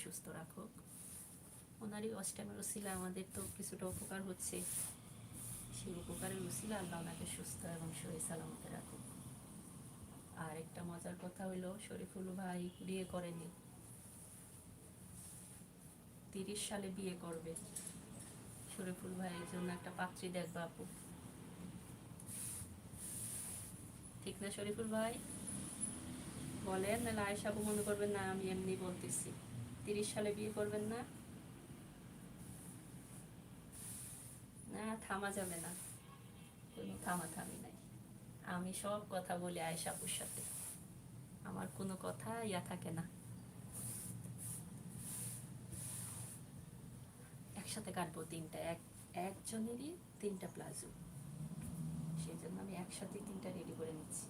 সুস্থ রাখুক। ওনারই অষ্টামের উসিলা আমাদের তো কিছুটা উপকার হচ্ছে, সেই উপকারের উসিলা আল্লাহ ওনাকে সুস্থ এবং শরীর সালামতে রাখুক। আর একটা মজার কথা হইল, শরীফুল ভাই বিয়ে করেনি, 30 সালে বিয়ে করবে। শরীফুল ভাইয়ের জন্য একটা পাত্রী দেখবা আপু, ঠিক না শরীফুল ভাই? বলেন, নাহলে আয়েশা আপু মনে করবেন না আমি এমনি বলতেছি। 30 সালে বিয়ে করবেন না? না, থামা যাবে না, কোনো থামাথামি নাই। আমি সব কথা বলি আয়েশা আপুর সাথে, আমার কোনো কথা ইয়া থাকে না। একসাথে কাটবো তিনটা, একজনেরই 3টা প্লাজো, সেই জন্য আমি একসাথে 3টা রেডি করে নিচ্ছি।